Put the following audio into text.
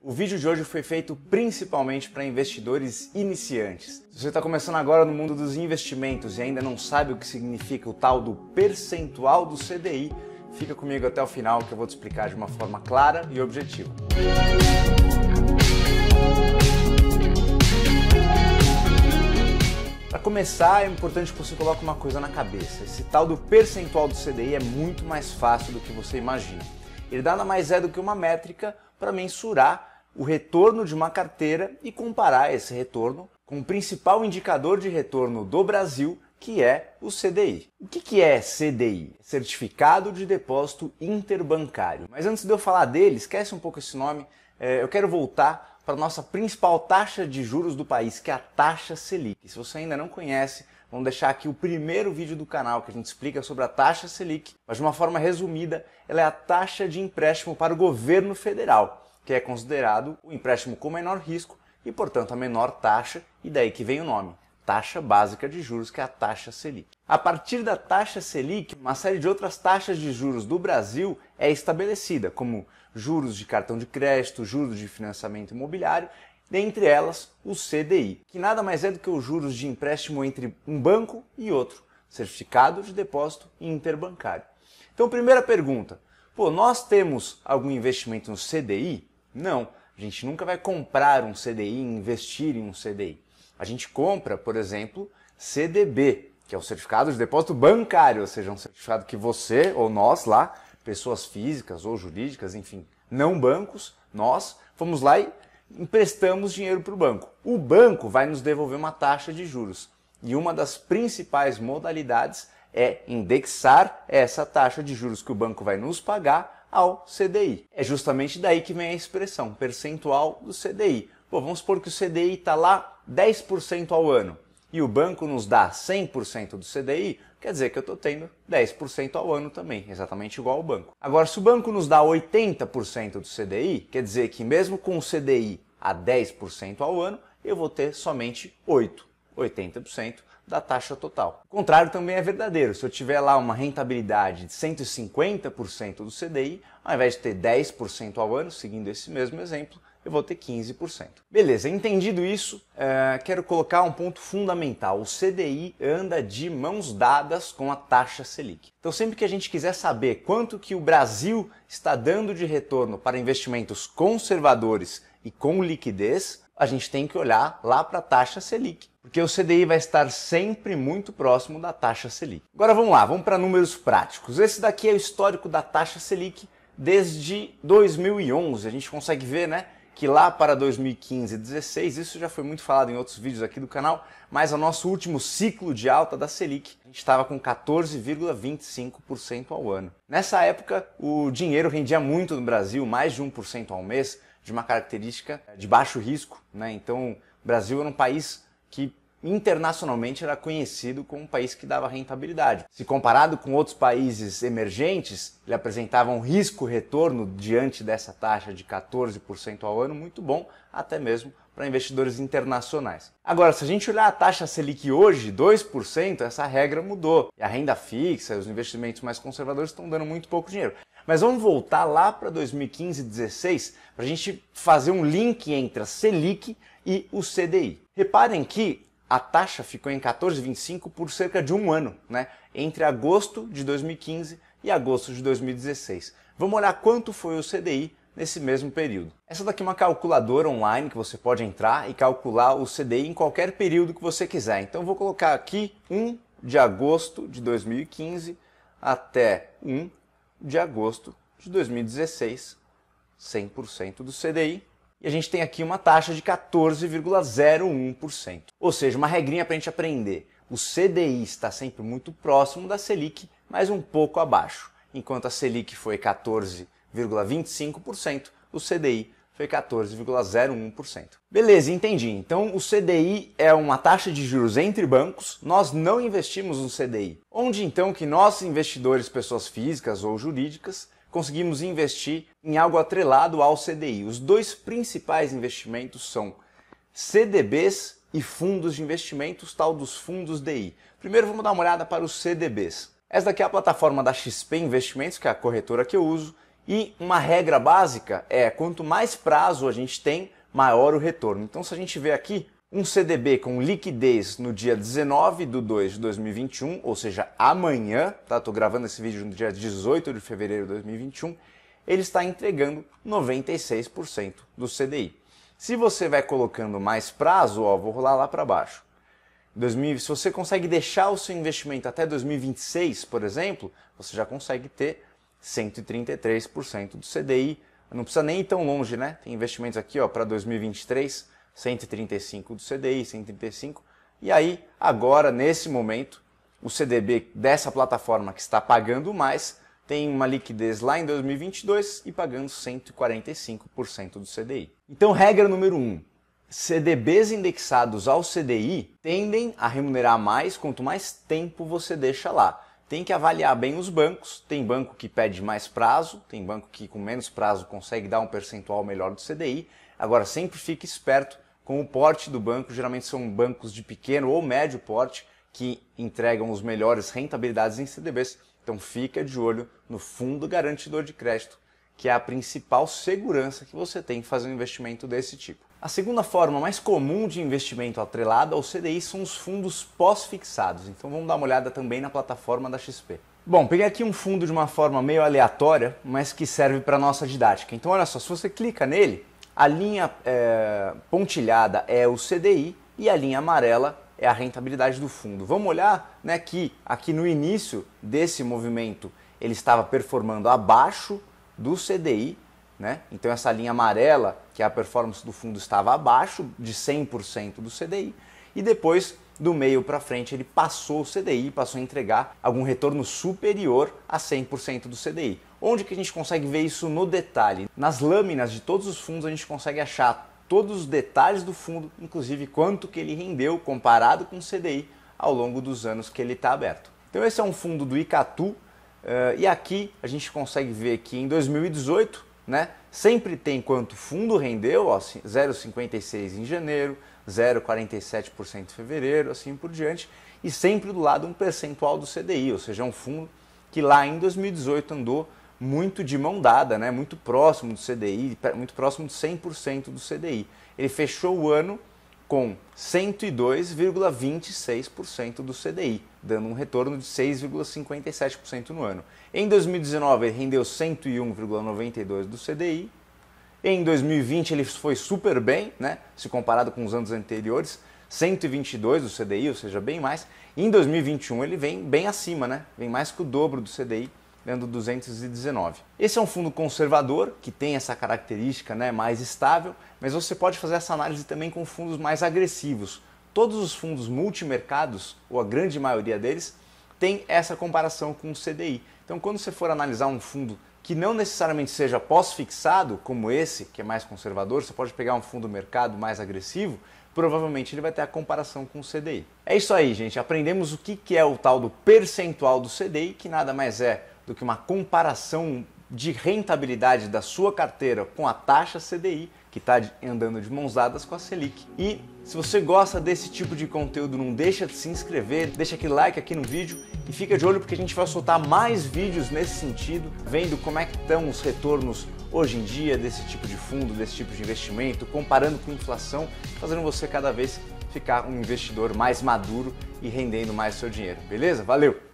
O vídeo de hoje foi feito principalmente para investidores iniciantes. Se você está começando agora no mundo dos investimentos e ainda não sabe o que significa o tal do percentual do CDI, fica comigo até o final que eu vou te explicar de uma forma clara e objetiva. Para começar, é importante que você coloque uma coisa na cabeça. Esse tal do percentual do CDI é muito mais fácil do que você imagina. Ele nada mais é do que uma métrica para mensurar o retorno de uma carteira e comparar esse retorno com o principal indicador de retorno do Brasil, que é o CDI. O que é CDI? Certificado de Depósito Interbancário. Mas antes de eu falar dele, esquece um pouco esse nome, eu quero voltar para a nossa principal taxa de juros do país, que é a taxa Selic. Se você ainda não conhece, vamos deixar aqui o primeiro vídeo do canal que a gente explica sobre a taxa Selic, mas de uma forma resumida, ela é a taxa de empréstimo para o governo federal, que é considerado o empréstimo com menor risco e, portanto, a menor taxa, e daí que vem o nome, taxa básica de juros, que é a taxa Selic. A partir da taxa Selic, uma série de outras taxas de juros do Brasil é estabelecida, como juros de cartão de crédito, juros de financiamento imobiliário, dentre elas o CDI, que nada mais é do que os juros de empréstimo entre um banco e outro, certificado de depósito interbancário. Então, primeira pergunta, nós temos algum investimento no CDI? Não, a gente nunca vai comprar um CDI e investir em um CDI. A gente compra, por exemplo, CDB, que é o certificado de depósito bancário, ou seja, um certificado que você ou nós lá, pessoas físicas ou jurídicas, enfim, não bancos, nós fomos lá e emprestamos dinheiro para o banco. O banco vai nos devolver uma taxa de juros e uma das principais modalidades é indexar essa taxa de juros que o banco vai nos pagar ao CDI. É justamente daí que vem a expressão percentual do CDI. Vamos supor que o CDI está lá 10% ao ano e o banco nos dá 100% do CDI, quer dizer que eu estou tendo 10% ao ano também, exatamente igual ao banco. Agora, se o banco nos dá 80% do CDI, quer dizer que mesmo com o CDI a 10% ao ano, eu vou ter somente 80% da taxa total. O contrário também é verdadeiro. Se eu tiver lá uma rentabilidade de 150% do CDI, ao invés de ter 10% ao ano, seguindo esse mesmo exemplo, eu vou ter 15%. Beleza, entendido isso, quero colocar um ponto fundamental. O CDI anda de mãos dadas com a taxa Selic. Então sempre que a gente quiser saber quanto que o Brasil está dando de retorno para investimentos conservadores e com liquidez, a gente tem que olhar lá para a taxa Selic, porque o CDI vai estar sempre muito próximo da taxa Selic. Agora vamos lá, vamos para números práticos. Esse daqui é o histórico da taxa Selic desde 2011. A gente consegue ver, né, que lá para 2015 e 2016, isso já foi muito falado em outros vídeos aqui do canal, mas o nosso último ciclo de alta da Selic, a gente estava com 14,25% ao ano. Nessa época, o dinheiro rendia muito no Brasil, mais de 1% ao mês, de uma característica de baixo risco, né? Então, o Brasil era um país que internacionalmente era conhecido como um país que dava rentabilidade. Se comparado com outros países emergentes, ele apresentava um risco-retorno diante dessa taxa de 14% ao ano muito bom, até mesmo para investidores internacionais. Agora, se a gente olhar a taxa Selic hoje, 2%, essa regra mudou. E a renda fixa e os investimentos mais conservadores estão dando muito pouco dinheiro. Mas vamos voltar lá para 2015 e 2016 para a gente fazer um link entre a Selic e o CDI. Reparem que a taxa ficou em 14,25 por cerca de um ano, né? Entre agosto de 2015 e agosto de 2016. Vamos olhar quanto foi o CDI nesse mesmo período. Essa daqui é uma calculadora online que você pode entrar e calcular o CDI em qualquer período que você quiser. Então vou colocar aqui 1 de agosto de 2015 até 1 de agosto de 2016, 100% do CDI. E a gente tem aqui uma taxa de 14,01%. Ou seja, uma regrinha para a gente aprender. O CDI está sempre muito próximo da Selic, mas um pouco abaixo. Enquanto a Selic foi 14,25%, o CDI foi 14,01%. Beleza, entendi. Então o CDI é uma taxa de juros entre bancos, nós não investimos no CDI. Onde então que nós, investidores, pessoas físicas ou jurídicas, conseguimos investir em algo atrelado ao CDI. Os dois principais investimentos são CDBs e fundos de investimentos, tal dos fundos DI. Primeiro vamos dar uma olhada para os CDBs. Essa daqui é a plataforma da XP Investimentos, que é a corretora que eu uso, E uma regra básica é, quanto mais prazo a gente tem, maior o retorno. Então se a gente vê aqui, um CDB com liquidez no dia 19/2/2021, ou seja, amanhã, tá? Estou gravando esse vídeo no dia 18 de fevereiro de 2021, ele está entregando 96% do CDI. Se você vai colocando mais prazo, ó, vou rolar lá para baixo. Se você consegue deixar o seu investimento até 2026, por exemplo, você já consegue ter 133% do CDI. Não precisa nem ir tão longe, né? Tem investimentos aqui para 2023, 135% do CDI, 135%. E aí, agora, nesse momento, o CDB dessa plataforma que está pagando mais tem uma liquidez lá em 2022 e pagando 145% do CDI. Então, regra número 1. CDBs indexados ao CDI tendem a remunerar mais quanto mais tempo você deixa lá. Tem que avaliar bem os bancos, tem banco que pede mais prazo, tem banco que com menos prazo consegue dar um percentual melhor do CDI. Agora sempre fique esperto com o porte do banco, geralmente são bancos de pequeno ou médio porte que entregam os melhores rentabilidades em CDBs. Então fica de olho no fundo garantidor de crédito, que é a principal segurança que você tem em fazer um investimento desse tipo. A segunda forma mais comum de investimento atrelado ao CDI são os fundos pós-fixados. Então vamos dar uma olhada também na plataforma da XP. Bom, peguei aqui um fundo de uma forma meio aleatória, mas que serve para a nossa didática. Então olha só, se você clica nele, a linha pontilhada é o CDI e a linha amarela é a rentabilidade do fundo. Vamos olhar, né, que aqui no início desse movimento ele estava performando abaixo do CDI, né? Então essa linha amarela, que é a performance do fundo, estava abaixo de 100% do CDI e depois do meio para frente ele passou o CDI, passou a entregar algum retorno superior a 100% do CDI. Onde que a gente consegue ver isso no detalhe? Nas lâminas de todos os fundos a gente consegue achar todos os detalhes do fundo, inclusive quanto que ele rendeu comparado com o CDI ao longo dos anos que ele está aberto. Então esse é um fundo do Icatu e aqui a gente consegue ver que em 2018, né, sempre tem quanto o fundo rendeu, 0,56% em janeiro, 0,47% em fevereiro, assim por diante, e sempre do lado um percentual do CDI, ou seja, um fundo que lá em 2018 andou muito de mão dada, né, muito próximo do CDI, muito próximo de 100% do CDI. Ele fechou o ano com 102,26% do CDI, dando um retorno de 6,57% no ano. Em 2019 ele rendeu 101,92% do CDI. Em 2020 ele foi super bem, né, se comparado com os anos anteriores, 122% do CDI, ou seja, bem mais. Em 2021 ele vem bem acima, né, vem mais que o dobro do CDI, dando 219. Esse é um fundo conservador, que tem essa característica, né, mais estável, mas você pode fazer essa análise também com fundos mais agressivos. Todos os fundos multimercados, ou a grande maioria deles, tem essa comparação com o CDI. Então quando você for analisar um fundo que não necessariamente seja pós-fixado, como esse, que é mais conservador, você pode pegar um fundo mercado mais agressivo, provavelmente ele vai ter a comparação com o CDI. É isso aí, gente. Aprendemos o que é o tal do percentual do CDI, que nada mais é do que uma comparação de rentabilidade da sua carteira com a taxa CDI, que está andando de mãos dadas com a Selic. E se você gosta desse tipo de conteúdo, não deixa de se inscrever, deixa aquele like aqui no vídeo e fica de olho porque a gente vai soltar mais vídeos nesse sentido, vendo como é que estão os retornos hoje em dia desse tipo de fundo, desse tipo de investimento, comparando com inflação, fazendo você cada vez ficar um investidor mais maduro e rendendo mais seu dinheiro. Beleza? Valeu!